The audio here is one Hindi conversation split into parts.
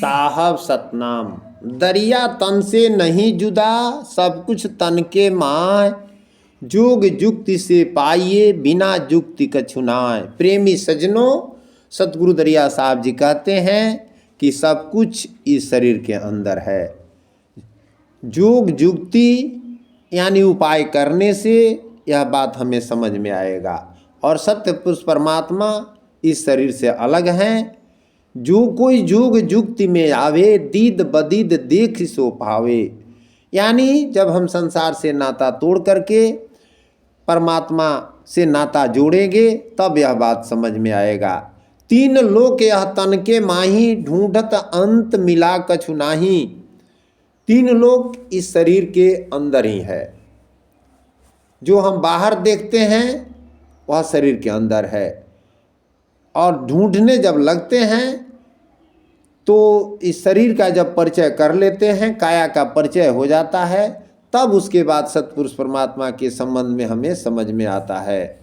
साहब सतनाम। दरिया तन से नहीं जुदा, सब कुछ तन के माय। जोग जुक्ति से पाइए, बिना जुक्ति कछु नाय। प्रेमी सज्जनों, सतगुरु दरिया साहब जी कहते हैं कि सब कुछ इस शरीर के अंदर है। जोग जुक्ति यानी उपाय करने से यह बात हमें समझ में आएगा। और सत्य पुरुष परमात्मा इस शरीर से अलग हैं। जो कोई जोग जुक्ति में आवे, दीद बदीद देख सो पावे। यानी जब हम संसार से नाता तोड़ करके परमात्मा से नाता जोड़ेंगे तब यह बात समझ में आएगा। तीन लोक यह तन के माही, ढूंढत अंत मिला कछु नाही। तीन लोक इस शरीर के अंदर ही है। जो हम बाहर देखते हैं वह शरीर के अंदर है। और ढूंढने जब लगते हैं तो इस शरीर का जब परिचय कर लेते हैं, काया का परिचय हो जाता है, तब उसके बाद सतपुरुष परमात्मा के संबंध में हमें समझ में आता है।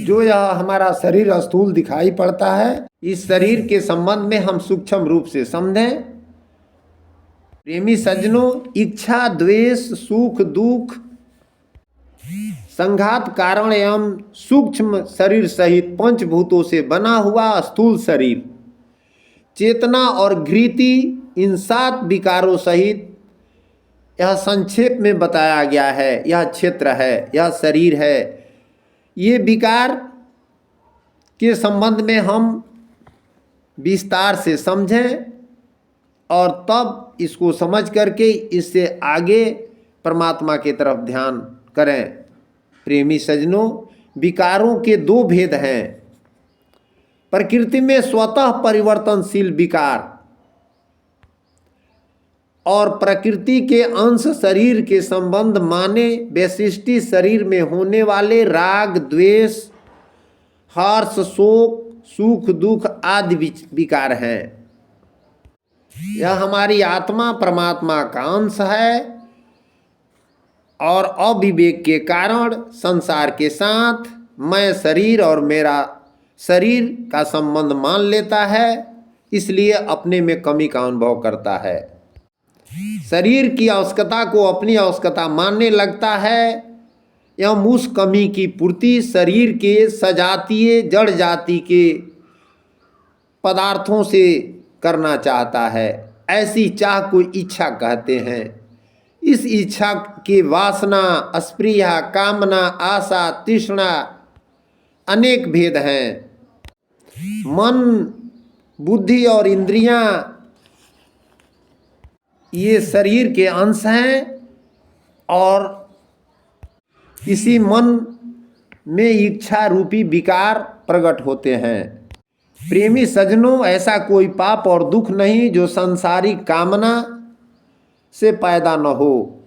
जो यह हमारा शरीर स्थूल दिखाई पड़ता है, इस शरीर के संबंध में हम सूक्ष्म रूप से समझें। प्रेमी सज्जनों, इच्छा द्वेष सुख दुख संघात कारण एवं सूक्ष्म शरीर सहित पंचभूतों से बना हुआ स्थूल शरीर, चेतना और घृति, इन 7 विकारों सहित यह संक्षेप में बताया गया है। यह क्षेत्र है, यह शरीर है। ये विकार के संबंध में हम विस्तार से समझें और तब इसको समझ करके इससे आगे परमात्मा की तरफ ध्यान करें। प्रेमी सज्जनों, विकारों के 2 भेद हैं। प्रकृति में स्वतः परिवर्तनशील विकार और प्रकृति के अंश शरीर के संबंध माने वैशिष्टि शरीर में होने वाले राग द्वेष हर्ष शोक सुख दुख आदि विकार हैं। यह हमारी आत्मा परमात्मा का अंश है और अविवेक के कारण संसार के साथ मैं शरीर और मेरा शरीर का संबंध मान लेता है, इसलिए अपने में कमी का अनुभव करता है। शरीर की आवश्यकता को अपनी आवश्यकता मानने लगता है एवं उस कमी की पूर्ति शरीर के सजातीय जड़ जाति के पदार्थों से करना चाहता है। ऐसी चाह को इच्छा कहते हैं। इस इच्छा के वासना अस्पृहा कामना आशा तृष्णा अनेक भेद हैं। मन बुद्धि और इंद्रियां ये शरीर के अंश हैं और इसी मन में इच्छा रूपी विकार प्रकट होते हैं। प्रेमी सज्जनों, ऐसा कोई पाप और दुख नहीं जो सांसारिक कामना से पैदा न हो।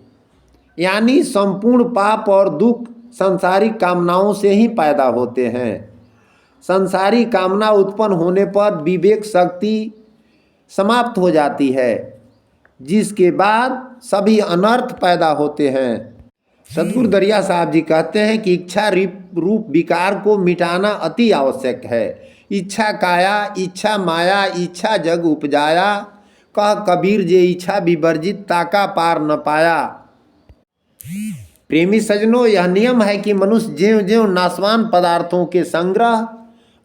यानी संपूर्ण पाप और दुख सांसारिक कामनाओं से ही पैदा होते हैं। सांसारिक कामना उत्पन्न होने पर विवेक शक्ति समाप्त हो जाती है, जिसके बाद सभी अनर्थ पैदा होते हैं। सतगुरु दरिया साहब जी कहते हैं कि इच्छा रूप विकार को मिटाना अति आवश्यक है। इच्छा काया इच्छा माया इच्छा जग उपजाया, कह कबीर जे इच्छा विवर्जित ताका पार न पाया। प्रेमी सज्जनों, यह नियम है कि मनुष्य ज्यों ज्यों नाशवान पदार्थों के संग्रह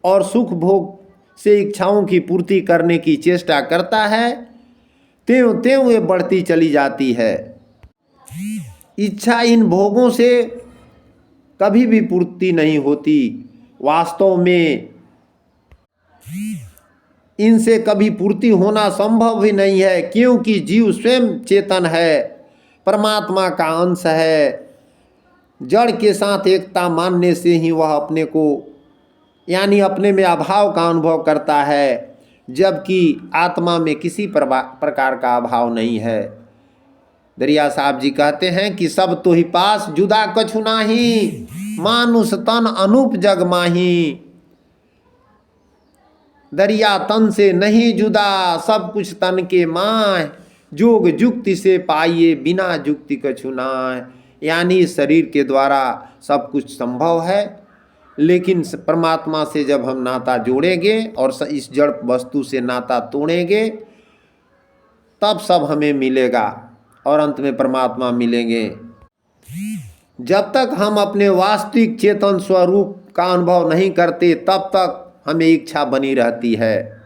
और सुख भोग से इच्छाओं की पूर्ति करने की चेष्टा करता है, त्यों त्यों वे बढ़ती चली जाती है। इच्छा इन भोगों से कभी भी पूर्ति नहीं होती। वास्तव में इनसे कभी पूर्ति होना संभव भी नहीं है, क्योंकि जीव स्वयं चेतन है, परमात्मा का अंश है। जड़ के साथ एकता मानने से ही वह अपने को यानी अपने में अभाव का अनुभव करता है, जबकि आत्मा में किसी प्रकार का अभाव नहीं है। दरिया साहब जी कहते हैं कि सब तो ही पास जुदा कछु नाही, मानुष तन अनूप जग माही। दरिया तन से नहीं जुदा, सब कुछ तन के माय। जोग जुक्ति से पाइए, बिना जुक्ति कछु नाय। यानी शरीर के द्वारा सब कुछ संभव है, लेकिन परमात्मा से जब हम नाता जोड़ेंगे और इस जड़ वस्तु से नाता तोड़ेंगे तब सब हमें मिलेगा और अंत में परमात्मा मिलेंगे। जब तक हम अपने वास्तविक चेतन स्वरूप का अनुभव नहीं करते तब तक हमें इच्छा बनी रहती है।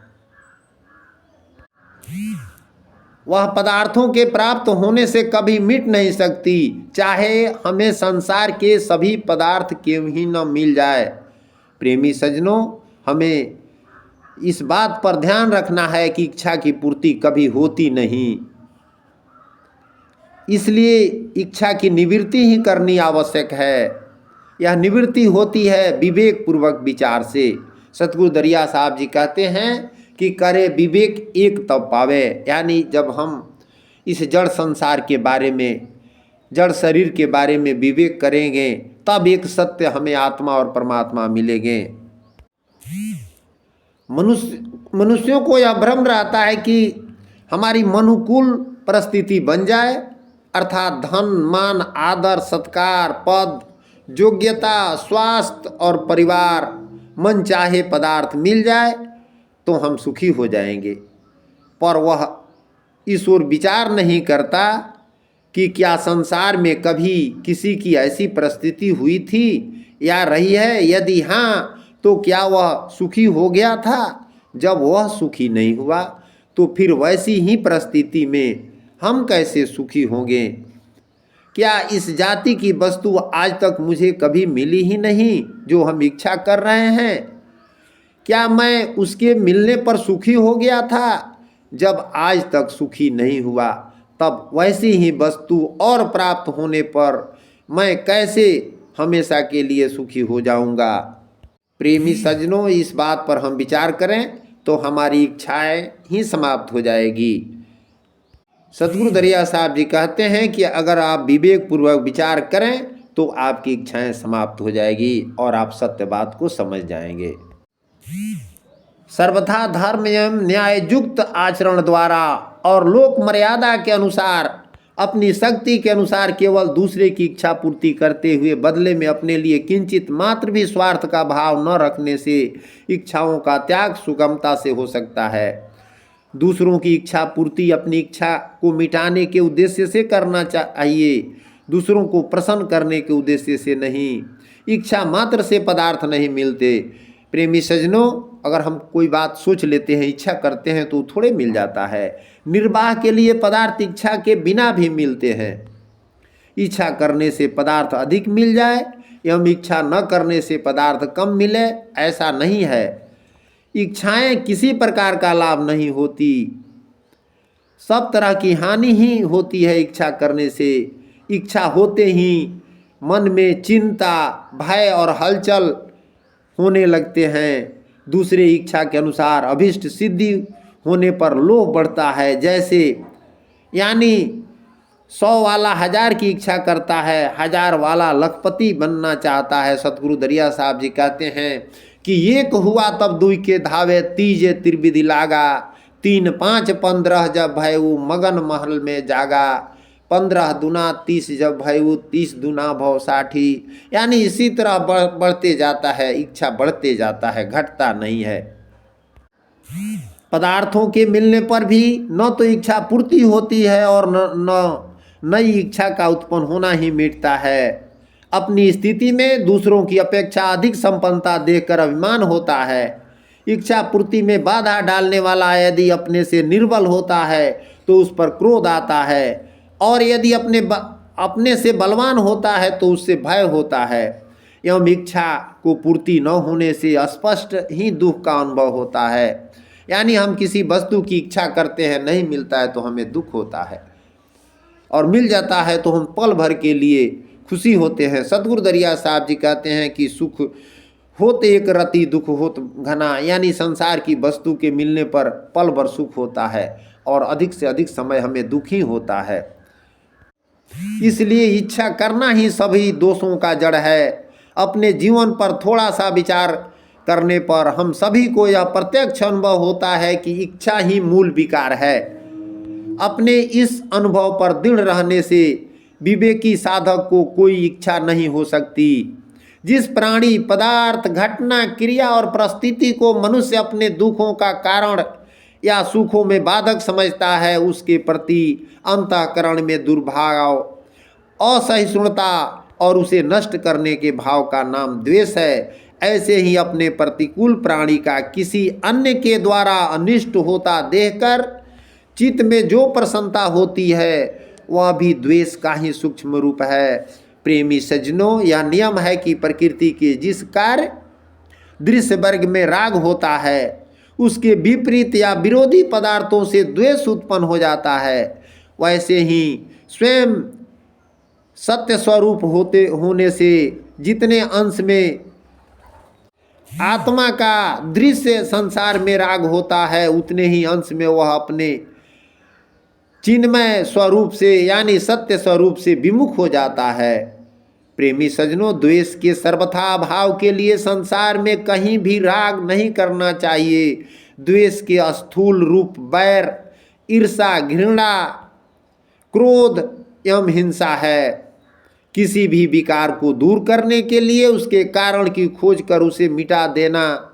वह पदार्थों के प्राप्त होने से कभी मिट नहीं सकती, चाहे हमें संसार के सभी पदार्थ क्यों ही न मिल जाए। प्रेमी सज्जनों, हमें इस बात पर ध्यान रखना है कि इच्छा की पूर्ति कभी होती नहीं, इसलिए इच्छा की निवृत्ति ही करनी आवश्यक है। यह निवृत्ति होती है विवेक पूर्वक विचार से। सतगुरु दरिया साहब जी कहते हैं कि करे विवेक एक तब पावे, यानी जब हम इस जड़ संसार के बारे में, जड़ शरीर के बारे में विवेक करेंगे तब एक सत्य हमें आत्मा और परमात्मा मिलेंगे। मनुष्यों को यह भ्रम रहता है कि हमारी अनुकूल परिस्थिति बन जाए, अर्थात धन मान आदर सत्कार पद योग्यता स्वास्थ्य और परिवार मन चाहे पदार्थ मिल जाए तो हम सुखी हो जाएंगे। पर वह इस ओर विचार नहीं करता कि क्या संसार में कभी किसी की ऐसी परिस्थिति हुई थी या रही है, यदि हाँ तो क्या वह सुखी हो गया था। जब वह सुखी नहीं हुआ तो फिर वैसी ही परिस्थिति में हम कैसे सुखी होंगे। क्या इस जाति की वस्तु आज तक मुझे कभी मिली ही नहीं जो हम इच्छा कर रहे हैं। क्या मैं उसके मिलने पर सुखी हो गया था। जब आज तक सुखी नहीं हुआ तब वैसी ही वस्तु और प्राप्त होने पर मैं कैसे हमेशा के लिए सुखी हो जाऊंगा। प्रेमी सज्जनों, इस बात पर हम विचार करें तो हमारी इच्छाएं ही समाप्त हो जाएगी। सतगुरु दरिया साहब जी कहते हैं कि अगर आप विवेक पूर्वक विचार करें तो आपकी इच्छाएं समाप्त हो जाएगी और आप सत्य बात को समझ जाएंगे। सर्वथा धर्म एवं न्याय युक्त आचरण द्वारा और लोक मर्यादा के अनुसार अपनी शक्ति के अनुसार केवल दूसरे की इच्छा पूर्ति करते हुए बदले में अपने लिए किंचित मात्र भी स्वार्थ का भाव न रखने से इच्छाओं का त्याग सुगमता से हो सकता है। दूसरों की इच्छा पूर्ति अपनी इच्छा को मिटाने के उद्देश्य से करना चाहिए, दूसरों को प्रसन्न करने के उद्देश्य से नहीं। इच्छा मात्र से पदार्थ नहीं मिलते। प्रेमी सज्जनों, अगर हम कोई बात सोच लेते हैं, इच्छा करते हैं तो थोड़े मिल जाता है। निर्वाह के लिए पदार्थ इच्छा के बिना भी मिलते हैं। इच्छा करने से पदार्थ अधिक मिल जाए एवं इच्छा न करने से पदार्थ कम मिले, ऐसा नहीं है। इच्छाएं किसी प्रकार का लाभ नहीं होती, सब तरह की हानि ही होती है इच्छा करने से। इच्छा होते ही मन में चिंता भय और हलचल होने लगते हैं। दूसरे इच्छा के अनुसार अभिष्ट सिद्धि होने पर लोभ बढ़ता है। जैसे यानी 100 वाला 1000 की इच्छा करता है, 1000 वाला लखपति बनना चाहता है। सतगुरु दरिया साहब जी कहते हैं कि एक हुआ तब दुई के धावे, तीजे त्रिविधि लागा, 3 5 15 जब भयऊ मगन महल में जागा, 15 दूना 30 जब भयऊ 30 दूना भव 60। यानी इसी तरह बढ़ते जाता है, इच्छा बढ़ते जाता है, घटता नहीं है। पदार्थों के मिलने पर भी न तो इच्छा पूर्ति होती है और न नई इच्छा का उत्पन्न होना ही मिटता है। अपनी स्थिति में दूसरों की अपेक्षा अधिक संपन्नता देखकर अभिमान होता है। इच्छा पूर्ति में बाधा डालने वाला यदि अपने से निर्बल होता है तो उस पर क्रोध आता है, और यदि अपने से बलवान होता है तो उससे भय होता है। एवं इच्छा को पूर्ति न होने से स्पष्ट ही दुख का अनुभव होता है। यानी हम किसी वस्तु की इच्छा करते हैं, नहीं मिलता है तो हमें दुख होता है, और मिल जाता है तो हम पल भर के लिए खुशी होते हैं। सतगुरु दरिया साहब जी कहते हैं कि सुख होते एक रति दुख होत घना, यानी संसार की वस्तु के मिलने पर पल भर सुख होता है और अधिक से अधिक समय हमें दुख ही होता है। इसलिए इच्छा करना ही सभी दोषों का जड़ है। अपने जीवन पर थोड़ा सा विचार करने पर हम सभी को यह प्रत्यक्ष अनुभव होता है कि इच्छा ही मूल विकार है। अपने इस अनुभव पर दृढ़ रहने से विवेकी साधक को कोई इच्छा नहीं हो सकती। जिस प्राणी, पदार्थ, घटना, क्रिया और परिस्थिति को मनुष्य अपने दुखों का कारण या सुखों में बाधक समझता है, उसके प्रति अंतःकरण में दुर्भाव, असहिष्णुता और उसे नष्ट करने के भाव का नाम द्वेष है। ऐसे ही अपने प्रतिकूल प्राणी का किसी अन्य के द्वारा अनिष्ट होता देखकर चित्त में जो प्रसन्नता होती है, वह भी द्वेष का ही सूक्ष्म रूप है। प्रेमी सज्जनों, यह नियम है कि प्रकृति के जिस कार्य दृश्य वर्ग में राग होता है, उसके विपरीत या विरोधी पदार्थों से द्वेष उत्पन्न हो जाता है। वैसे ही स्वयं सत्य स्वरूप होने से जितने अंश में आत्मा का दृश्य संसार में राग होता है, उतने ही अंश में वह अपने चिन्मय स्वरूप से यानी सत्य स्वरूप से विमुख हो जाता है। प्रेमी सज्जनों, द्वेष के सर्वथा अभाव के लिए संसार में कहीं भी राग नहीं करना चाहिए। द्वेष के स्थूल रूप बैर, ईर्षा, घृणा, क्रोध एवं हिंसा है। किसी भी विकार को दूर करने के लिए उसके कारण की खोज कर उसे मिटा देना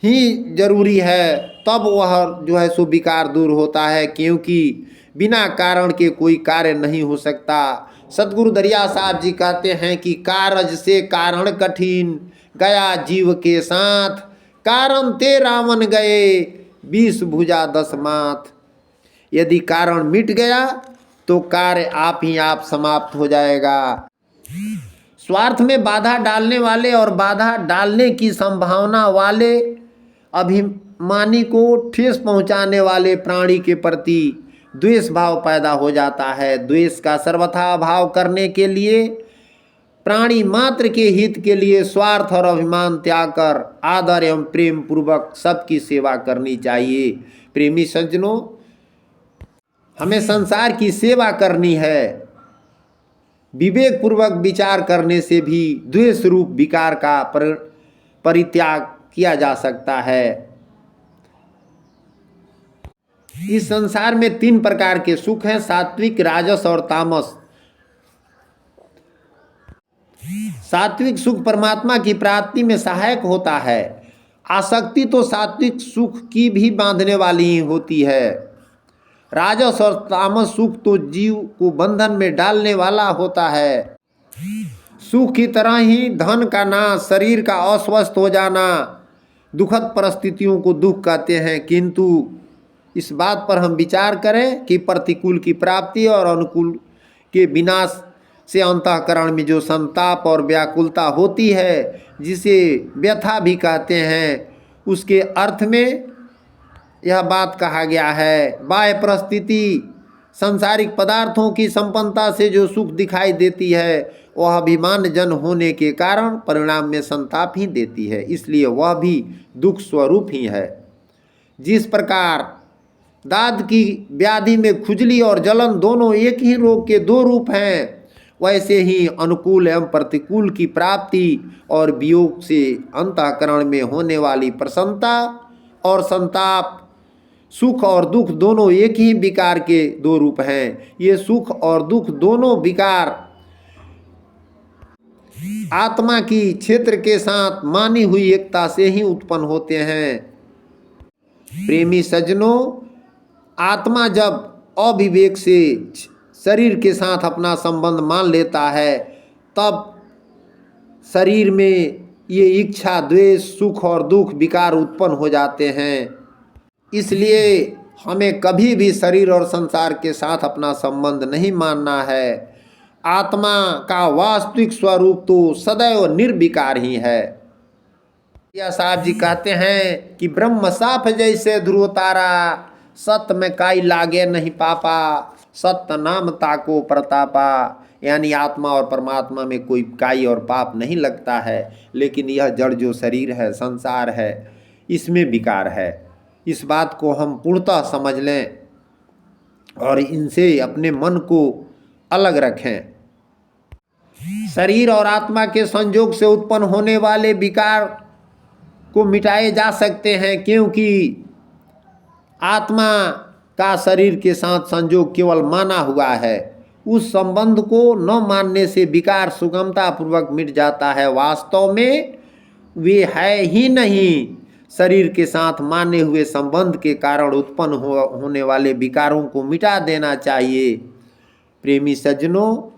ही जरूरी है, तब वह जो है सो विकार दूर होता है, क्योंकि बिना कारण के कोई कार्य नहीं हो सकता। सतगुरु दरिया साहब जी कहते हैं कि कारज से कारण कठिन, गया जीव के साथ, कारण ते रावण गए, 20 भुजा 10 माथ। यदि कारण मिट गया तो कार्य आप ही आप समाप्त हो जाएगा। स्वार्थ में बाधा डालने वाले और बाधा डालने की संभावना वाले अभिमानी को ठेस पहुंचाने वाले प्राणी के प्रति द्वेष भाव पैदा हो जाता है। द्वेष का सर्वथा अभाव करने के लिए प्राणी मात्र के हित के लिए स्वार्थ और अभिमान त्याग कर आदर एवं प्रेम पूर्वक सबकी सेवा करनी चाहिए। प्रेमी सज्जनों, हमें संसार की सेवा करनी है। विवेक पूर्वक विचार करने से भी द्वेष रूप विकार का परित्याग किया जा सकता है। इस संसार में 3 प्रकार के सुख हैं, सात्विक, राजस और तामस। सात्विक सुख परमात्मा की प्राप्ति में सहायक होता है। आसक्ति तो सात्विक सुख की भी बांधने वाली ही होती है। राजस और तामस सुख तो जीव को बंधन में डालने वाला होता है। सुख की तरह ही धन का नाश, शरीर का अस्वस्थ हो जाना, दुखद परिस्थितियों को दुख कहते हैं। किंतु इस बात पर हम विचार करें कि प्रतिकूल की प्राप्ति और अनुकूल के विनाश से अंतःकरण में जो संताप और व्याकुलता होती है, जिसे व्यथा भी कहते हैं, उसके अर्थ में यह बात कहा गया है। बाह्य परिस्थिति सांसारिक पदार्थों की संपन्नता से जो सुख दिखाई देती है, वह अभिमान जन होने के कारण परिणाम में संताप ही देती है, इसलिए वह भी दुख स्वरूप ही है। जिस प्रकार दाद की व्याधि में खुजली और जलन दोनों एक ही रोग के 2 रूप हैं, वैसे ही अनुकूल एवं प्रतिकूल की प्राप्ति और वियोग से अंतःकरण में होने वाली प्रसन्नता और संताप, सुख और दुख दोनों एक ही विकार के 2 रूप हैं। ये सुख और दुख दोनों विकार आत्मा की क्षेत्र के साथ मानी हुई एकता से ही उत्पन्न होते हैं। प्रेमी सज्जनों, आत्मा जब अविवेक से शरीर के साथ अपना संबंध मान लेता है, तब शरीर में ये इच्छा, द्वेष, सुख और दुख विकार उत्पन्न हो जाते हैं। इसलिए हमें कभी भी शरीर और संसार के साथ अपना संबंध नहीं मानना है। आत्मा का वास्तविक स्वरूप तो सदैव निर्विकार ही है। या साहब जी कहते हैं कि ब्रह्म साफ जैसे ध्रुव तारा, सत्य में काई लागे नहीं पापा, सत्य नाम ताको प्रतापा। यानी आत्मा और परमात्मा में कोई काई और पाप नहीं लगता है, लेकिन यह जड़ जो शरीर है, संसार है, इसमें विकार है। इस बात को हम पूर्णतः समझ लें और इनसे अपने मन को अलग रखें। शरीर और आत्मा के संयोग से उत्पन्न होने वाले विकार को मिटाए जा सकते हैं, क्योंकि आत्मा का शरीर के साथ संयोग केवल माना हुआ है, उस संबंध को न मानने से विकार सुगमता पूर्वक मिट जाता है। वास्तव में वे है ही नहीं। शरीर के साथ माने हुए संबंध के कारण उत्पन्न होने वाले विकारों को मिटा देना चाहिए। प्रेमी सज्जनों,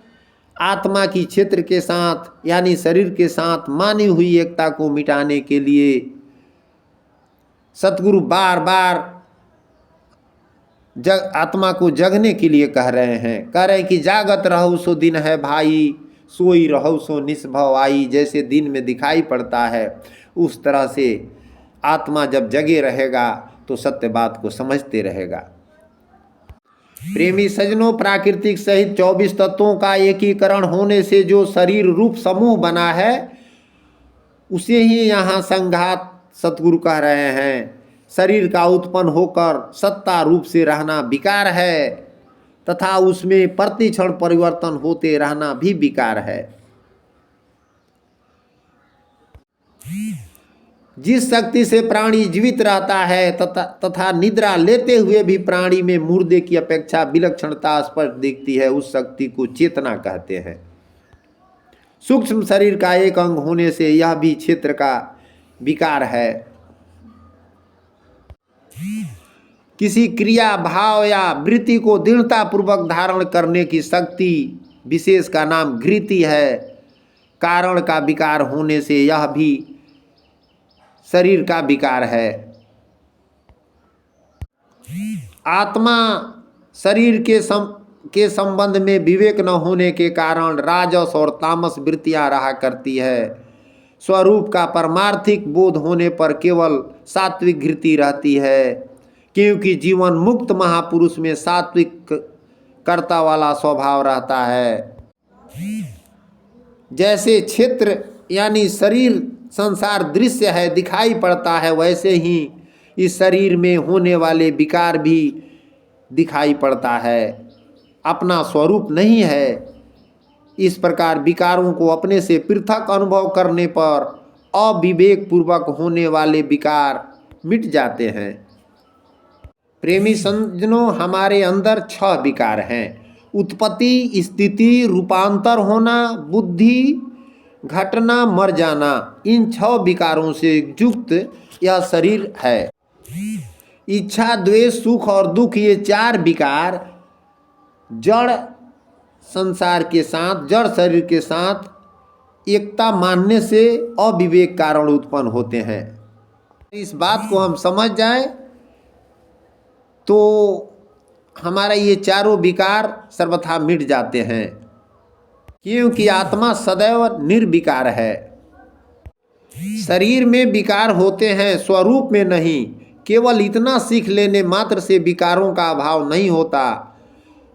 आत्मा की क्षेत्र के साथ यानी शरीर के साथ मानी हुई एकता को मिटाने के लिए सतगुरु बार बार आत्मा को जगने के लिए कह रहे हैं कि जागत रहु सो दिन है भाई, सोई रहु सो निस्भव आई। जैसे दिन में दिखाई पड़ता है उस तरह से आत्मा जब जगे रहेगा तो सत्य बात को समझते रहेगा। प्रेमी सज्जनों, प्राकृतिक सहित 24 तत्वों का एकीकरण होने से जो शरीर रूप समूह बना है उसे ही यहाँ संघात सतगुरु कह रहे हैं। शरीर का उत्पन्न होकर सत्ता रूप से रहना विकार है तथा उसमें प्रति क्षण परिवर्तन होते रहना भी विकार है। जिस शक्ति से प्राणी जीवित रहता है तथा निद्रा लेते हुए भी प्राणी में मुर्दे की अपेक्षा विलक्षणता स्पष्ट दिखती है, उस शक्ति को चेतना कहते हैं। सूक्ष्म शरीर का एक अंग होने से यह भी क्षेत्र का विकार है। किसी क्रिया भाव या वृत्ति को दृढ़ता पूर्वक धारण करने की शक्ति विशेष का नाम घृति है। कारण का विकार होने से यह भी शरीर का विकार है। आत्मा शरीर के संबंध में विवेक न होने के कारण राजस और तामस वृत्तियां रहा करती है। स्वरूप का परमार्थिक बोध होने पर केवल सात्विक घृति रहती है, क्योंकि जीवन मुक्त महापुरुष में सात्विक कर्ता वाला स्वभाव रहता है। जैसे क्षेत्र यानी शरीर संसार दृश्य है, दिखाई पड़ता है, वैसे ही इस शरीर में होने वाले विकार भी दिखाई पड़ता है, अपना स्वरूप नहीं है। इस प्रकार विकारों को अपने से पृथक अनुभव करने पर अविवेक पूर्वक होने वाले विकार मिट जाते हैं। प्रेमी सज्जनों, हमारे अंदर 6 विकार हैं। उत्पत्ति, स्थिति, रूपांतर होना, बुद्धि, घटना, मर जाना। इन 6 विकारों से युक्त यह शरीर है। इच्छा, द्वेष, सुख और दुख, ये 4 विकार जड़ संसार के साथ, जड़ शरीर के साथ एकता मानने से अविवेक कारण उत्पन्न होते हैं। इस बात को हम समझ जाएं तो हमारा ये चारों विकार सर्वथा मिट जाते हैं, क्योंकि आत्मा सदैव निर्विकार है। शरीर में विकार होते हैं, स्वरूप में नहीं। केवल इतना सीख लेने मात्र से विकारों का अभाव नहीं होता।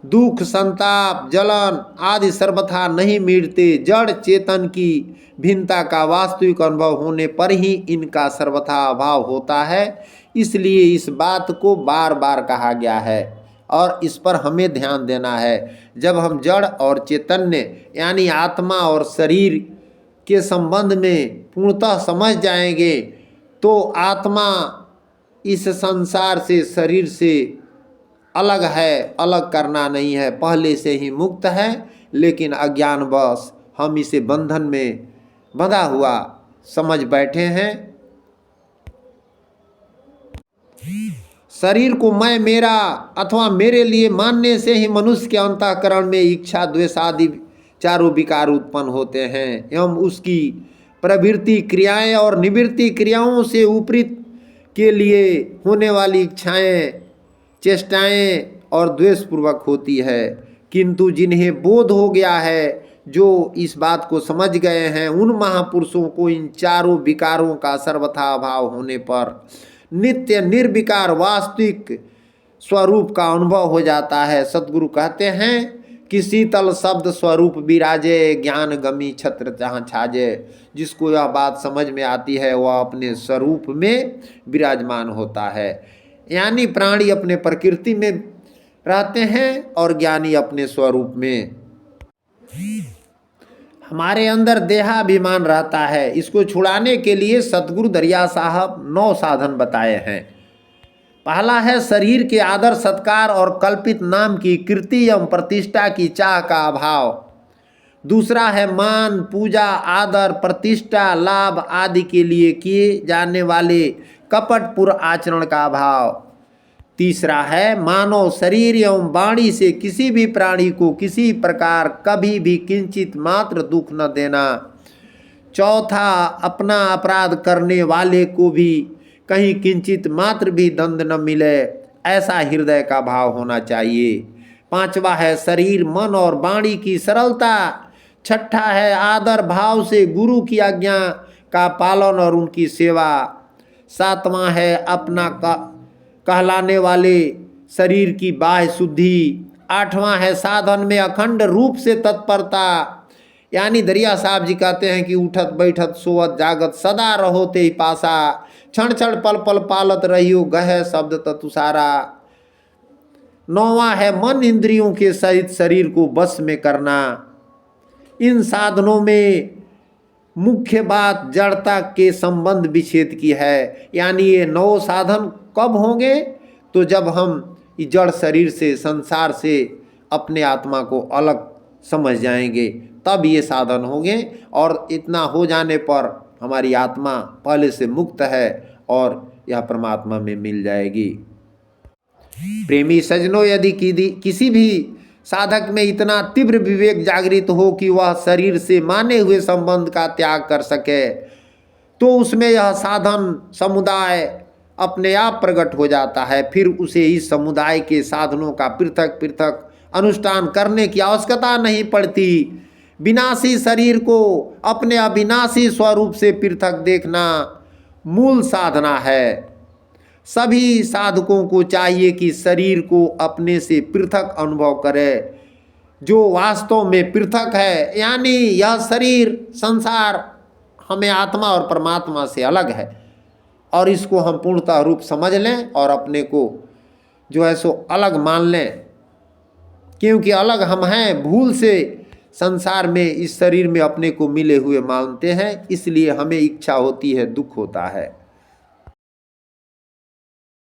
दुख, संताप, जलन आदि सर्वथा नहीं मिटते। जड़ चेतन की भिन्नता का वास्तविक अनुभव होने पर ही इनका सर्वथा अभाव होता है। इसलिए इस बात को बार बार कहा गया है और इस पर हमें ध्यान देना है। जब हम जड़ और चैतन्य यानी आत्मा और शरीर के संबंध में पूर्णतः समझ जाएंगे तो आत्मा इस संसार से, शरीर से अलग है, अलग करना नहीं है, पहले से ही मुक्त है। लेकिन अज्ञानवश हम इसे बंधन में बंधा हुआ समझ बैठे हैं। शरीर को मैं, मेरा अथवा मेरे लिए मानने से ही मनुष्य के अंतःकरण में इच्छा, द्वेष आदि चारों विकार उत्पन्न होते हैं एवं उसकी प्रवृत्ति क्रियाएं और निवृत्ति क्रियाओं से उपरीत के लिए होने वाली इच्छाएं, चेष्टाएं और द्वेषपूर्वक होती है। किंतु जिन्हें बोध हो गया है, जो इस बात को समझ गए हैं, उन महापुरुषों को इन चारों विकारों का सर्वथा अभाव होने पर नित्य निर्विकार वास्तविक स्वरूप का अनुभव हो जाता है। सतगुरु कहते हैं कि शीतल शब्द स्वरूप विराजे, ज्ञान गमी छत्र जहाँ छाजे। जिसको यह बात समझ में आती है वह अपने स्वरूप में विराजमान होता है। यानी प्राणी अपने प्रकृति में रहते हैं और ज्ञानी अपने स्वरूप में। हमारे अंदर देहाभिमान रहता है, इसको छुड़ाने के लिए सतगुरु दरिया साहब 9 साधन बताए हैं। पहला है शरीर के आदर सत्कार और कल्पित नाम की कीर्ति एवं प्रतिष्ठा की चाह का अभाव। दूसरा है मान पूजा आदर प्रतिष्ठा लाभ आदि के लिए किए जाने वाले कपटपूर्ण आचरण का अभाव। तीसरा है मानव शरीर एवं वाणी से किसी भी प्राणी को किसी प्रकार कभी भी किंचित मात्र दुख न देना। चौथा अपना अपराध करने वाले को भी कहीं किंचित मात्र भी दंड न मिले, ऐसा हृदय का भाव होना चाहिए। पांचवा है शरीर मन और वाणी की सरलता। छठा है आदर भाव से गुरु की आज्ञा का पालन और उनकी सेवा। सातवां है अपना कहलाने वाले शरीर की बाह्य शुद्धि। आठवां है साधन में अखंड रूप से तत्परता, यानी दरिया साहब जी कहते हैं कि उठत बैठत सोवत जागत सदा रहो ते ही पासा, क्षण क्षण पल पल पालत रहियो गह शब्द ततुसारा। नौवां है मन इंद्रियों के सहित शरीर को बस में करना। इन साधनों में मुख्य बात जड़ता के संबंध विच्छेद की है, यानी ये 9 साधन कब होंगे? तो जब हम इस जड़ शरीर से संसार से अपने आत्मा को अलग समझ जाएंगे, तब ये साधन होंगे। और इतना हो जाने पर हमारी आत्मा पहले से मुक्त है और यह परमात्मा में मिल जाएगी। प्रेमी सजनों, यदि किसी भी साधक में इतना तीव्र विवेक जागृत हो कि वह शरीर से माने हुए संबंध का त्याग कर सके, तो उसमें यह साधन समुदाय अपने आप प्रकट हो जाता है। फिर उसे इस समुदाय के साधनों का पृथक पृथक अनुष्ठान करने की आवश्यकता नहीं पड़ती। विनाशी शरीर को अपने अविनाशी स्वरूप से पृथक देखना मूल साधना है। सभी साधकों को चाहिए कि शरीर को अपने से पृथक अनुभव करे, जो वास्तव में पृथक है, यानी यह शरीर संसार हमें आत्मा और परमात्मा से अलग है। और इसको हम पूर्णतः रूप समझ लें और अपने को जो है सो अलग मान लें, क्योंकि अलग हम हैं, भूल से संसार में इस शरीर में अपने को मिले हुए मानते हैं, इसलिए हमें इच्छा होती है, दुख होता है।